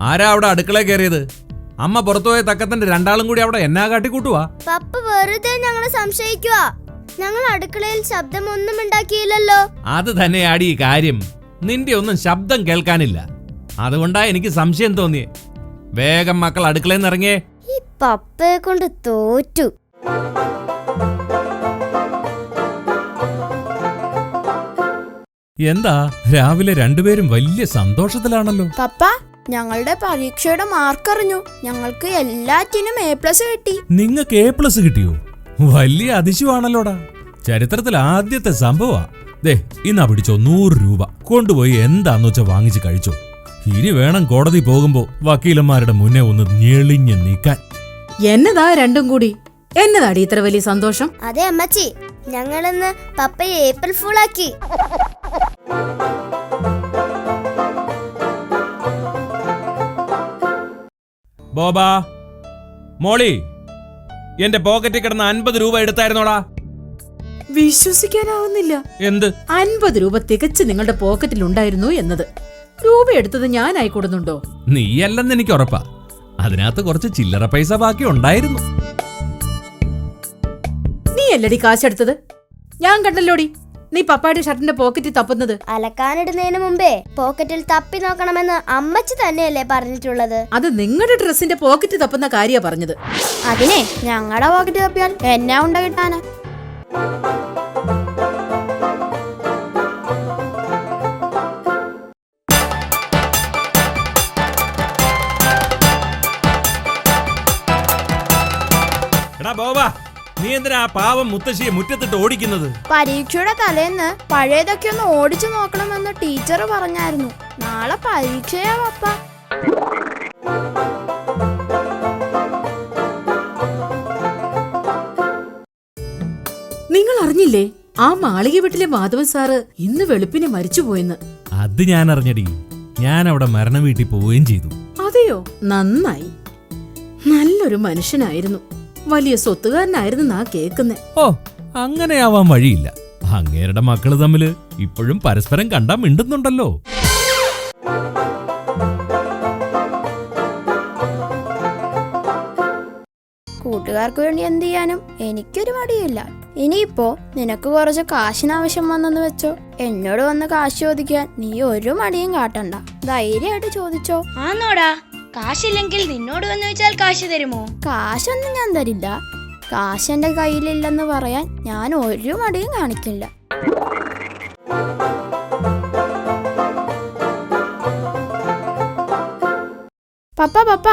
ആരാ അവിടെ അടുക്കള കയറിയത്? അമ്മ പുറത്തുപോയ തക്കത്തിന്റെ രണ്ടാളും കൂടി അവിടെ എന്നാ കാട്ടിക്കൂട്ടുവാ? പപ്പ വെറുതെ ഞങ്ങളെ സംശയിക്കുക. ഞങ്ങൾ അടുക്കളയിൽ ശബ്ദമൊന്നും ഉണ്ടാക്കിയില്ലല്ലോ. അത് തന്നെയാടി ഈ കാര്യം. നിന്റെ ഒന്നും ശബ്ദം കേൾക്കാനില്ല. അതുകൊണ്ടാ എനിക്ക് സംശയം തോന്നിയേ. വേഗം മക്കൾ അടുക്കളയിൽ നിന്ന് ഇറങ്ങിയേ. ഈ പപ്പയെ കൊണ്ട് തോറ്റു. എന്താ രാവിലെ രണ്ടുപേരും വലിയ സന്തോഷത്തിലാണല്ലോ? പപ്പ, ഞങ്ങളുടെ പരീക്ഷയുടെ മാർക്ക് അറിഞ്ഞു. ഞങ്ങൾക്ക് എല്ലാറ്റിനും A+ കിട്ടി. നിങ്ങൾക്ക് A+ കിട്ടിയോ? വലിയ അതിശയമാണല്ലോടാ. ചരിത്രത്തിൽ ആദ്യത്തെ സംഭവമാ. ദേ, ഇന്നാ പിടിച്ചോ 100 രൂപ. കൊണ്ടുപോയി എന്താന്ന് വെച്ചാ വാങ്ങിച്ച് കഴിച്ചോ. ഇനി വേണം കോടതി പോകുമ്പോ വക്കീലന്മാരുടെ മുന്നേ ഒന്ന് ഞെളിഞ്ഞ് നീക്കാൻ. എന്നതാ രണ്ടും കൂടി? എന്നതാടി ഇത്ര വലിയ സന്തോഷം? അതെ അമ്മച്ചി, ഞങ്ങളിന്ന് പപ്പയെ ഏപ്രിൽ ഫൂൾ ആക്കി. ബോബാ, മോളി, എന്റെ പോക്കറ്റിൽ കിടന്ന 50 രൂപ എടുത്തായിരുന്നോടാ? വിശ്വസിക്കാനാവുന്നില്ല. എന്ത്? 50 രൂപ തികച്ച് നിങ്ങളുടെ പോക്കറ്റിൽ ഉണ്ടായിരുന്നു എന്നത്. രൂപ എടുത്തത് ഞാനായി കൊടുന്നുണ്ടോ? നീയല്ലെന്ന് എനിക്ക് ഉറപ്പാ. അതിനകത്ത് കുറച്ച് ചില്ലറ പൈസ ബാക്കി ഉണ്ടായിരുന്നു. നീ അല്ലടി കാശെടുത്തത്. ഞാൻ കണ്ടല്ലോടി നീ പപ്പായുടെ ഷർട്ടിന്റെ പോക്കറ്റിൽ തപ്പുന്നത്. അലക്കാനിടുന്നതിന് മുമ്പേ പോക്കറ്റിൽ തപ്പി നോക്കണമെന്ന് അമ്മച്ചി തന്നെയല്ലേ പറഞ്ഞിട്ടുള്ളത്? അത് നിങ്ങളുടെ ഡ്രസ്സിന്റെ പോക്കറ്റ് തപ്പുന്ന കാര്യ പറഞ്ഞത്. അതിനെ ഞങ്ങളുടെ പോക്കറ്റ് തപ്പിയാൽ എന്നാ ഉണ്ട കിട്ടാനാ? നീ എന്തിനാ പാവം മുത്തശ്ശിയെ മുറ്റത്തിട്ട് ഓടിക്കുന്നത്? പരീക്ഷയുടെ തലേന്ന് പഴയതൊക്കെ ഒന്ന് ഓടിച്ചു നോക്കണമെന്ന് ടീച്ചർ പറഞ്ഞായിരുന്നു. നാളെ പരീക്ഷയാ പപ്പ. നിങ്ങൾ അറിഞ്ഞില്ലേ ആ മാളിക വീട്ടിലെ മാധവൻ സാറ് ഇന്ന് വെളുപ്പിനെ മരിച്ചുപോയെന്ന്? അത് ഞാൻ അറിഞ്ഞടി. ഞാൻ അവിടെ മരണ വീട്ടിൽ പോവുകയും ചെയ്തു. അതെയോ? നന്നായി. നല്ലൊരു മനുഷ്യനായിരുന്നു. വലിയ സ്വത്തുകാരനായിരുന്നാ കേക്കുന്നേ. ഓ, അങ്ങനെയാവാൻ വഴിയില്ല. അങ്ങേരുടെ മക്കള് തമ്മില് ഇപ്പോഴും പരസ്പരം കണ്ടാ മിണ്ടുന്നുണ്ടല്ലോ. കൂട്ടുകാർക്ക് വേണ്ടി എന്ത് ചെയ്യാനും എനിക്കൊരു മടിയില്ല. ഇനിയിപ്പോ നിനക്ക് കുറച്ച് കാശിനാവശ്യം വന്നെന്ന് വെച്ചോ, എന്നോട് വന്ന് കാശ് ചോദിക്കാൻ നീ ഒരു മടിയും കാട്ടണ്ട. ധൈര്യമായിട്ട് ചോദിച്ചോ. ആന്നോടാ? കാശില്ലെങ്കിൽ നിന്നോട് വന്ന് വെച്ചാൽ കാശ് തരുമോ? കാശൊന്നും ഞാൻ തരില്ല. കാശ് എന്റെ കയ്യിലില്ലെന്ന് പറയാൻ ഞാൻ ഒരു മടിയും കാണിക്കില്ല. പപ്പ,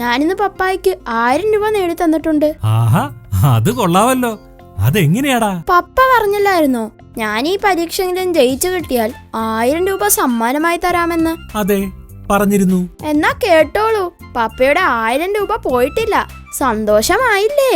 ഞാനിന്ന് പപ്പായ്ക്ക് 1000 രൂപ നേടി തന്നിട്ടുണ്ട്. ആഹാ, അത് കൊള്ളാവല്ലോ. അതെങ്ങനെയാടാ? പപ്പ പറഞ്ഞില്ലായിരുന്നോ ഞാൻ ഈ പരീക്ഷയെങ്കിലും ജയിച്ചു കിട്ടിയാൽ 1000 രൂപ സമ്മാനമായി തരാമെന്ന്? അതെ, പറഞ്ഞിരുന്നു. എന്നാ കേട്ടോളൂ, പപ്പയുടെ 1000 രൂപ പോയിട്ടില്ല. സന്തോഷമായില്ലേ?